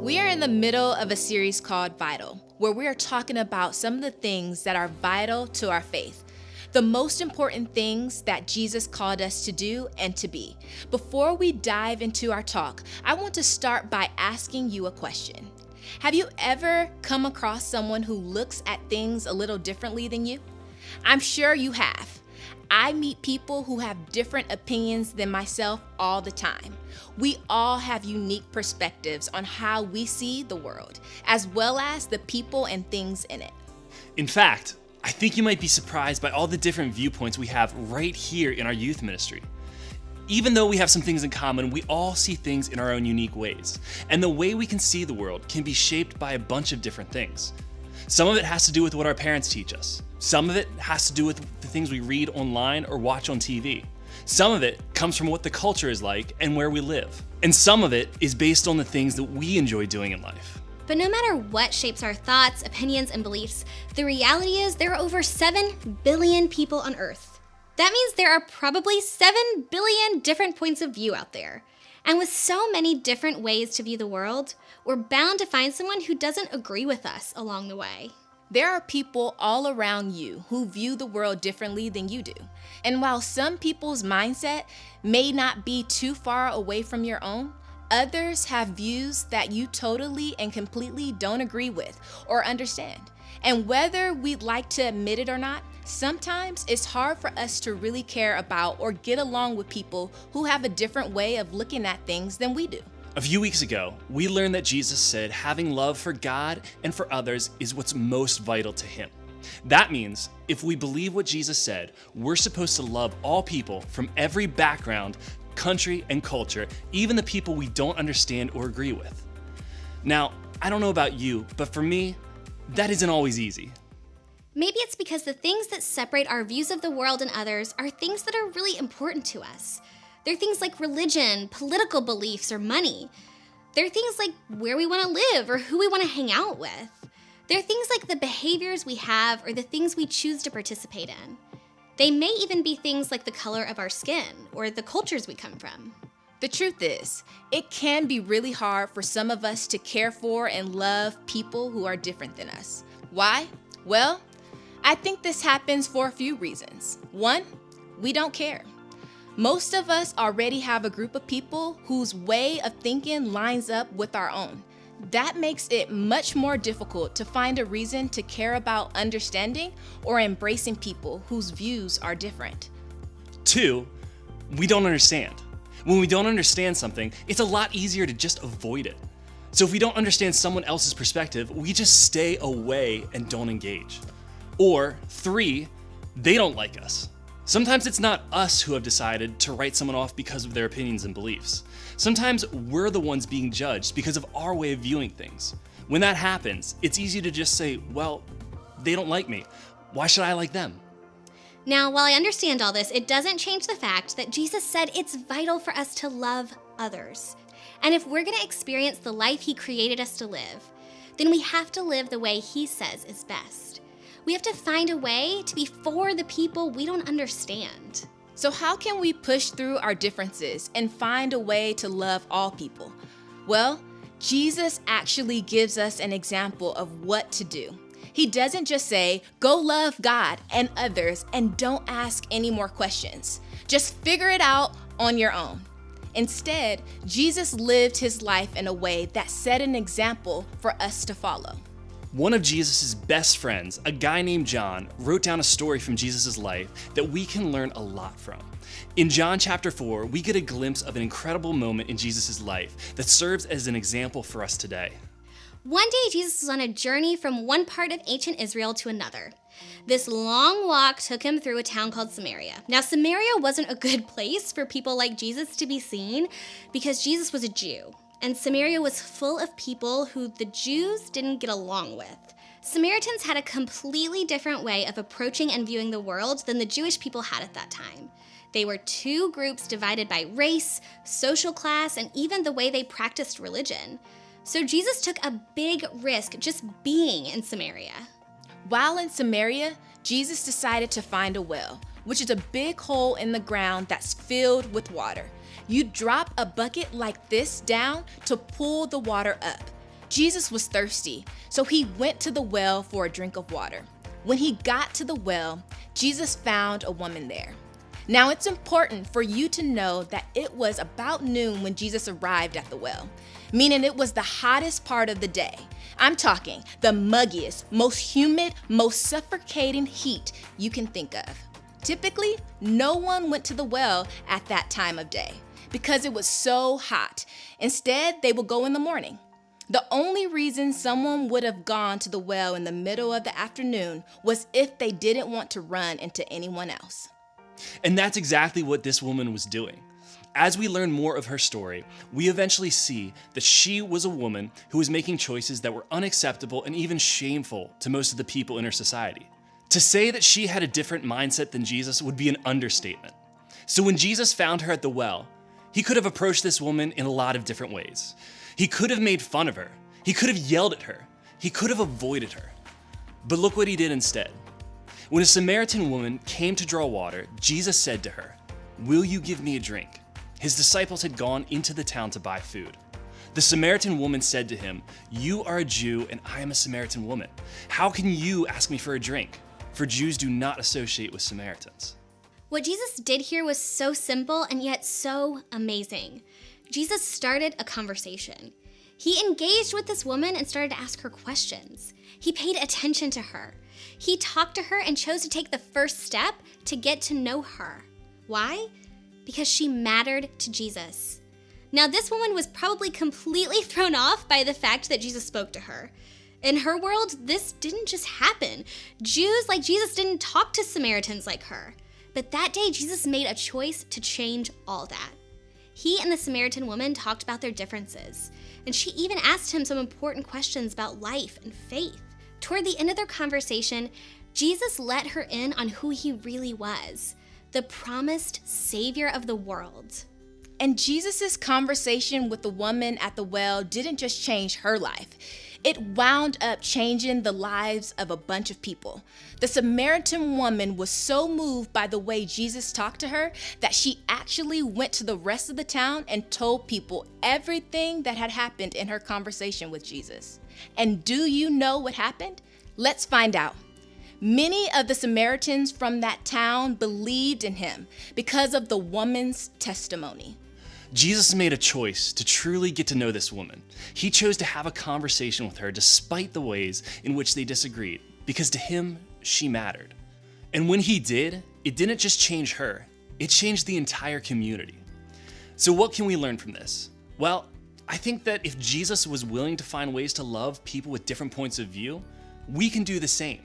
We are in the middle of a series called Vital, where we are talking about some of the things that are vital to our faith. The most important things that Jesus called us to do and to be. Before we dive into our talk, I want to start by asking you a question. Have you ever come across someone who looks at things a little differently than you? I'm sure you have. I meet people who have different opinions than myself all the time. We all have unique perspectives on how we see the world, as well as the people and things in it. In fact, I think you might be surprised by all the different viewpoints we have right here in our youth ministry. Even though we have some things in common, we all see things in our own unique ways. And the way we can see the world can be shaped by a bunch of different things. Some of it has to do with what our parents teach us. Some of it has to do with the things we read online or watch on TV. Some of it comes from what the culture is like and where we live. And some of it is based on the things that we enjoy doing in life. But no matter what shapes our thoughts, opinions, and beliefs, the reality is there are over 7 billion people on Earth. That means there are probably 7 billion different points of view out there. And with so many different ways to view the world, we're bound to find someone who doesn't agree with us along the way. There are people all around you who view the world differently than you do. And while some people's mindset may not be too far away from your own, others have views that you totally and completely don't agree with or understand. And whether we'd like to admit it or not, sometimes it's hard for us to really care about or get along with people who have a different way of looking at things than we do. A few weeks ago, we learned that Jesus said having love for God and for others is what's most vital to him. That means if we believe what Jesus said, we're supposed to love all people from every background, country, and culture, even the people we don't understand or agree with. Now, I don't know about you, but for me, that isn't always easy. Maybe it's because the things that separate our views of the world and others are things that are really important to us. They're things like religion, political beliefs, or money. They're things like where we want to live or who we want to hang out with. They're things like the behaviors we have or the things we choose to participate in. They may even be things like the color of our skin or the cultures we come from. The truth is, it can be really hard for some of us to care for and love people who are different than us. Why? Well, I think this happens for a few reasons. One, we don't care. Most of us already have a group of people whose way of thinking lines up with our own. That makes it much more difficult to find a reason to care about understanding or embracing people whose views are different. 2, we don't understand. When we don't understand something, it's a lot easier to just avoid it. So if we don't understand someone else's perspective, we just stay away and don't engage. Or 3, they don't like us. Sometimes it's not us who have decided to write someone off because of their opinions and beliefs. Sometimes we're the ones being judged because of our way of viewing things. When that happens, it's easy to just say, well, they don't like me. Why should I like them? Now, while I understand all this, it doesn't change the fact that Jesus said it's vital for us to love others. And if we're going to experience the life he created us to live, then we have to live the way he says is best. We have to find a way to be for the people we don't understand. So how can we push through our differences and find a way to love all people? Well, Jesus actually gives us an example of what to do. He doesn't just say, go love God and others and don't ask any more questions. Just figure it out on your own. Instead, Jesus lived his life in a way that set an example for us to follow. One of Jesus' best friends, a guy named John, wrote down a story from Jesus' life that we can learn a lot from. In John chapter 4, we get a glimpse of an incredible moment in Jesus' life that serves as an example for us today. One day, Jesus was on a journey from one part of ancient Israel to another. This long walk took him through a town called Samaria. Now, Samaria wasn't a good place for people like Jesus to be seen because Jesus was a Jew. And Samaria was full of people who the Jews didn't get along with. Samaritans had a completely different way of approaching and viewing the world than the Jewish people had at that time. They were two groups divided by race, social class, and even the way they practiced religion. So Jesus took a big risk just being in Samaria. While in Samaria, Jesus decided to find a well, which is a big hole in the ground that's filled with water. You drop a bucket like this down to pull the water up. Jesus was thirsty, so he went to the well for a drink of water. When he got to the well, Jesus found a woman there. Now, it's important for you to know that it was about noon when Jesus arrived at the well, meaning it was the hottest part of the day. I'm talking the muggiest, most humid, most suffocating heat you can think of. Typically, no one went to the well at that time of day because it was so hot. Instead, they would go in the morning. The only reason someone would have gone to the well in the middle of the afternoon was if they didn't want to run into anyone else. And that's exactly what this woman was doing. As we learn more of her story, we eventually see that she was a woman who was making choices that were unacceptable and even shameful to most of the people in her society. To say that she had a different mindset than Jesus would be an understatement. So when Jesus found her at the well, he could have approached this woman in a lot of different ways. He could have made fun of her. He could have yelled at her. He could have avoided her. But look what he did instead. When a Samaritan woman came to draw water, Jesus said to her, "Will you give me a drink?" His disciples had gone into the town to buy food. The Samaritan woman said to him, "You are a Jew and I am a Samaritan woman. How can you ask me for a drink?" For Jews do not associate with Samaritans. What Jesus did here was so simple and yet so amazing. Jesus started a conversation. He engaged with this woman and started to ask her questions. He paid attention to her. He talked to her and chose to take the first step to get to know her. Why? Because she mattered to Jesus. Now, this woman was probably completely thrown off by the fact that Jesus spoke to her. In her world, this didn't just happen. Jews like Jesus didn't talk to Samaritans like her. But that day, Jesus made a choice to change all that. He and the Samaritan woman talked about their differences, and she even asked him some important questions about life and faith. Toward the end of their conversation, Jesus let her in on who he really was, the promised Savior of the world. And Jesus' conversation with the woman at the well didn't just change her life. It wound up changing the lives of a bunch of people. The Samaritan woman was so moved by the way Jesus talked to her that she actually went to the rest of the town and told people everything that had happened in her conversation with Jesus. And do you know what happened? Let's find out. Many of the Samaritans from that town believed in him because of the woman's testimony. Jesus made a choice to truly get to know this woman. He chose to have a conversation with her despite the ways in which they disagreed, because to him, she mattered. And when he did, it didn't just change her, it changed the entire community. So what can we learn from this? Well, I think that if Jesus was willing to find ways to love people with different points of view, we can do the same.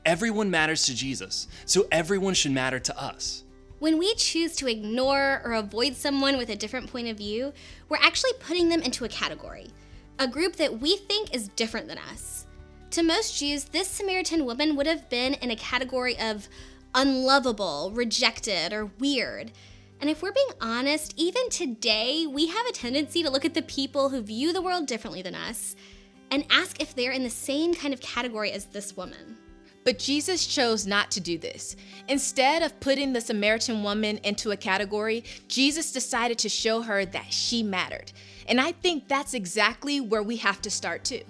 Everyone matters to Jesus, so everyone should matter to us. When we choose to ignore or avoid someone with a different point of view, we're actually putting them into a category, a group that we think is different than us. To most Jews, this Samaritan woman would have been in a category of unlovable, rejected, or weird. And if we're being honest, even today, we have a tendency to look at the people who view the world differently than us and ask if they're in the same kind of category as this woman. But Jesus chose not to do this. Instead of putting the Samaritan woman into a category, Jesus decided to show her that she mattered. And I think that's exactly where we have to start too.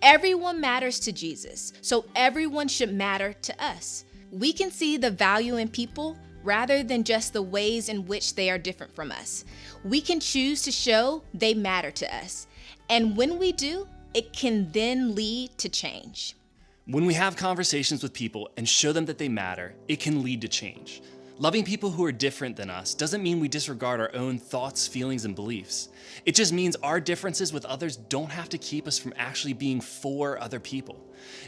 Everyone matters to Jesus, so everyone should matter to us. We can see the value in people rather than just the ways in which they are different from us. We can choose to show they matter to us. And when we do, it can then lead to change. When we have conversations with people and show them that they matter, it can lead to change. Loving people who are different than us doesn't mean we disregard our own thoughts, feelings, and beliefs. It just means our differences with others don't have to keep us from actually being for other people.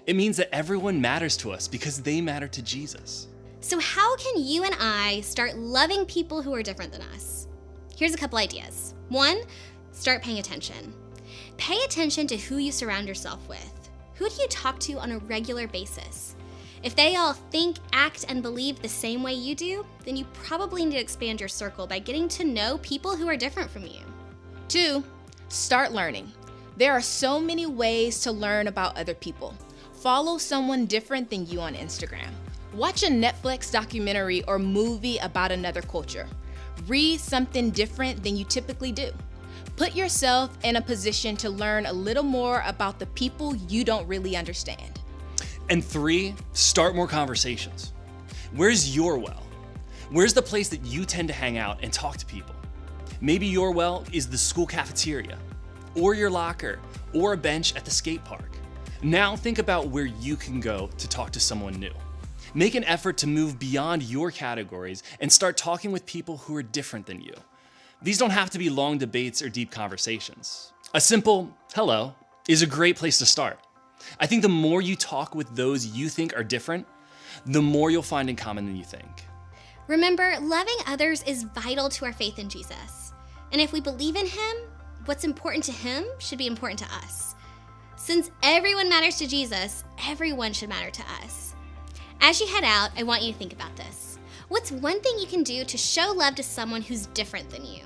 It means that everyone matters to us because they matter to Jesus. So how can you and I start loving people who are different than us? Here's a couple ideas. 1, start paying attention. Pay attention to who you surround yourself with. Who do you talk to on a regular basis? If they all think, act, and believe the same way you do, then you probably need to expand your circle by getting to know people who are different from you. 2, start learning. There are so many ways to learn about other people. Follow someone different than you on Instagram. Watch a Netflix documentary or movie about another culture. Read something different than you typically do. Put yourself in a position to learn a little more about the people you don't really understand. And 3, start more conversations. Where's your well? Where's the place that you tend to hang out and talk to people? Maybe your well is the school cafeteria, or your locker, or a bench at the skate park. Now think about where you can go to talk to someone new. Make an effort to move beyond your categories and start talking with people who are different than you. These don't have to be long debates or deep conversations. A simple hello is a great place to start. I think the more you talk with those you think are different, the more you'll find in common than you think. Remember, loving others is vital to our faith in Jesus. And if we believe in him, what's important to him should be important to us. Since everyone matters to Jesus, everyone should matter to us. As you head out, I want you to think about this. What's one thing you can do to show love to someone who's different than you?